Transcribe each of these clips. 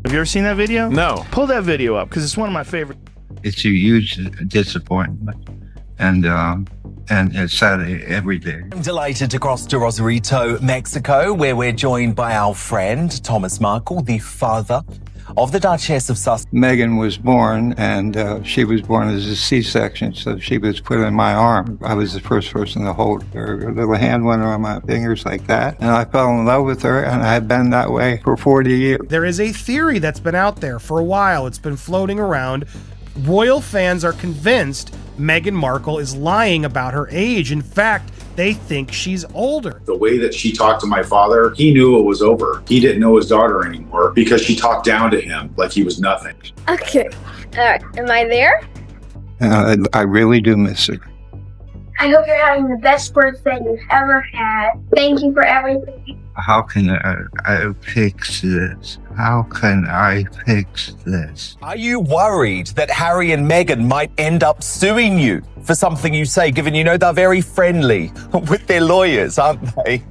Have you ever seen that video? No. Pull that video up because it's one of my favorite. It's a huge disappointment, and it's sad every day. I'm delighted to cross to Rosarito, Mexico, where we're joined by our friend Thomas Markle, the father of the Duchess of Sussex. Meghan was born, and she was born as a C-section, so she was put in my arm. I was the first person to hold her. Her little hand went around my fingers like that, and I fell in love with her, and I've been that way for 40 years. There is a theory that's been out there for a while. It's been floating around. Royal fans are convinced Meghan Markle is lying about her age. In fact, they think she's older. The way that she talked to my father, he knew it was over. He didn't know his daughter anymore because she talked down to him like he was nothing. Okay. Am I there? I really do miss her. I hope you're having the best birthday you've ever had. Thank you for everything. How can I fix this? How can I fix this? Are you worried that Harry and Meghan might end up suing you for something you say, given you know they're very friendly with their lawyers, aren't they?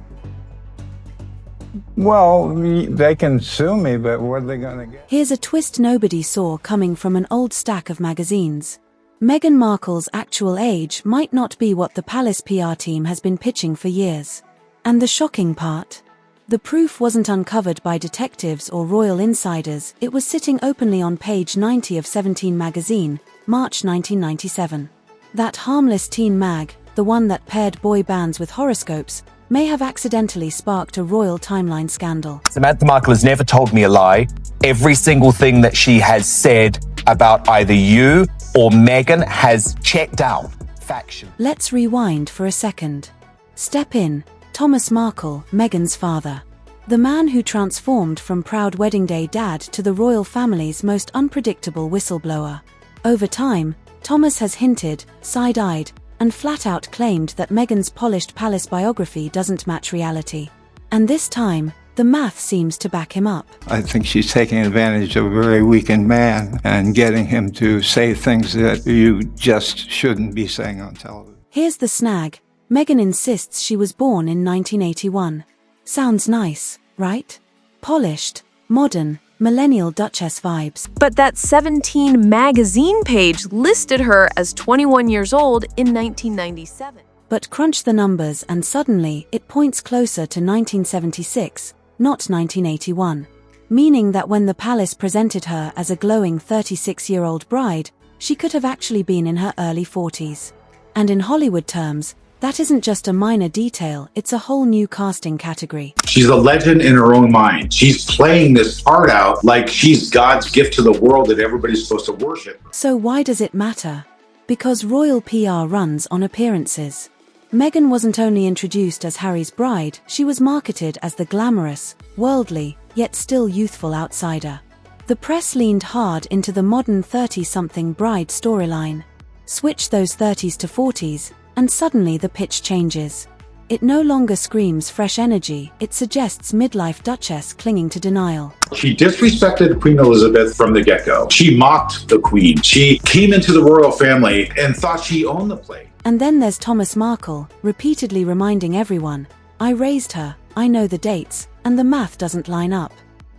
Well, they can sue me, but what are they going to get? Here's a twist nobody saw coming from an old stack of magazines. Meghan Markle's actual age might not be what the palace PR team has been pitching for years. And the shocking part? The proof wasn't uncovered by detectives or royal insiders, it was sitting openly on page 90 of 17 magazine, March 1997. That harmless teen mag, the one that paired boy bands with horoscopes, may have accidentally sparked a royal timeline scandal. Samantha Markle has never told me a lie. Every single thing that she has said about either you or Meghan has checked out. Faction. Let's rewind for a second. Step in, Thomas Markle, Meghan's father. The man who transformed from proud wedding day dad to the royal family's most unpredictable whistleblower. Over time, Thomas has hinted, side-eyed, and flat-out claimed that Meghan's polished palace biography doesn't match reality. And this time, the math seems to back him up. I think she's taking advantage of a very weakened man and getting him to say things that you just shouldn't be saying on television. Here's the snag. Meghan insists she was born in 1981. Sounds nice, right? Polished, modern, millennial Duchess vibes. But that 17 magazine page listed her as 21 years old in 1997. But crunch the numbers and suddenly it points closer to 1976, not 1981. Meaning that when the palace presented her as a glowing 36-year-old bride, she could have actually been in her early 40s. And in Hollywood terms, that isn't just a minor detail, it's a whole new casting category. She's a legend in her own mind. She's playing this part out like she's God's gift to the world that everybody's supposed to worship. So why does it matter? Because royal PR runs on appearances. Meghan wasn't only introduced as Harry's bride, she was marketed as the glamorous, worldly, yet still youthful outsider. The press leaned hard into the modern 30-something bride storyline. Switch those 30s to 40s, and suddenly the pitch changes. It no longer screams fresh energy, it suggests midlife Duchess clinging to denial. She disrespected Queen Elizabeth from the get-go. She mocked the Queen. She came into the royal family and thought she owned the place. And then there's Thomas Markle, repeatedly reminding everyone, I raised her, I know the dates, and the math doesn't line up.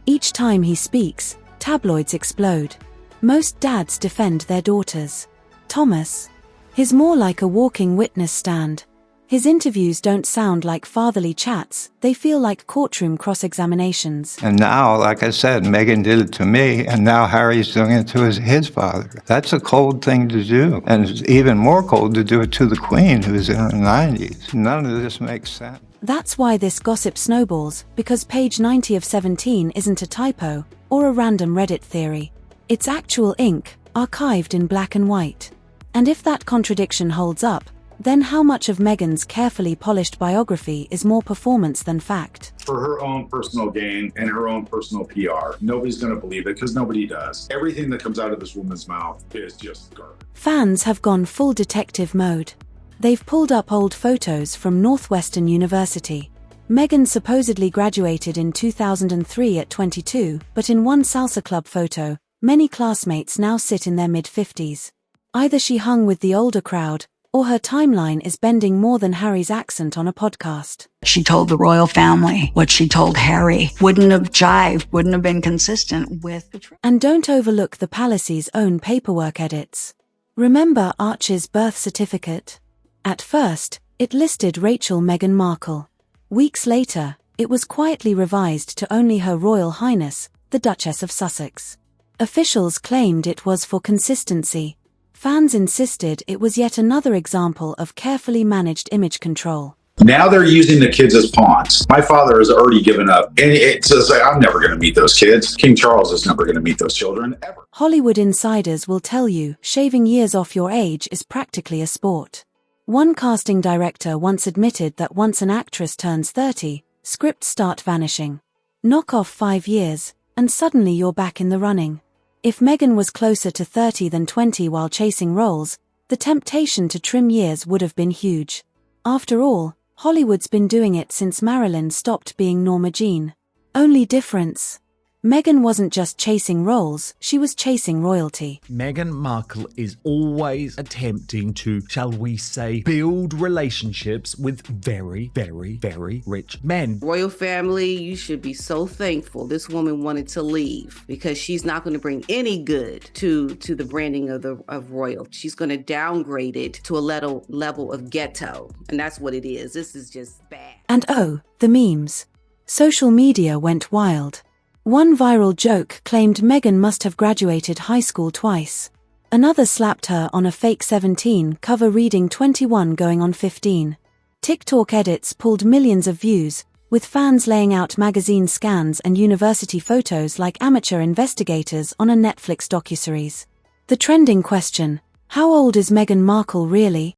Each time he speaks, tabloids explode. Most dads defend their daughters. Thomas? He's more like a walking witness stand. His interviews don't sound like fatherly chats, they feel like courtroom cross-examinations. And now, like I said, Meghan did it to me, and now Harry's doing it to his father. That's a cold thing to do. And it's even more cold to do it to the Queen, who's in her 90s. None of this makes sense. That's why this gossip snowballs, because page 90 of 17 isn't a typo, or a random Reddit theory. It's actual ink, archived in black and white. And if that contradiction holds up, then how much of Meghan's carefully polished biography is more performance than fact? For her own personal gain and her own personal PR. Nobody's going to believe it because nobody does. Everything that comes out of this woman's mouth is just garbage. Fans have gone full detective mode. They've pulled up old photos from Northwestern University. Meghan supposedly graduated in 2003 at 22, but in one salsa club photo, many classmates now sit in their mid-50s. Either she hung with the older crowd, Or her timeline is bending more than Harry's accent on a podcast. She told the royal family what she told Harry. Wouldn't have jived, wouldn't have been consistent with the truth. And don't overlook the palace's own paperwork edits. Remember Archie's birth certificate? At first, it listed Rachel Meghan Markle. Weeks later, it was quietly revised to only Her Royal Highness, the Duchess of Sussex. Officials claimed it was for consistency. Fans insisted it was yet another example of carefully managed image control. Now they're using the kids as pawns. My father has already given up. And it's just like, I'm never going to meet those kids. King Charles is never going to meet those children, ever. Hollywood insiders will tell you shaving years off your age is practically a sport. One casting director once admitted that once an actress turns 30, scripts start vanishing. Knock off 5 years, and suddenly you're back in the running. If Meghan was closer to 30 than 20 while chasing roles, the temptation to trim years would have been huge. After all, Hollywood's been doing it since Marilyn stopped being Norma Jean. Only difference: Meghan wasn't just chasing roles, she was chasing royalty. Meghan Markle is always attempting to, shall we say, build relationships with very, very, very rich men. Royal family, you should be so thankful this woman wanted to leave, because she's not going to bring any good to the branding of royal. She's going to downgrade it to a level of ghetto, and that's what it is. This is just bad. And oh, the memes. Social media went wild. One viral joke claimed Meghan must have graduated high school twice. Another slapped her on a fake 17 cover reading 21 going on 15. TikTok edits pulled millions of views, with fans laying out magazine scans and university photos like amateur investigators on a Netflix docuseries. The trending question: how old is Meghan Markle really?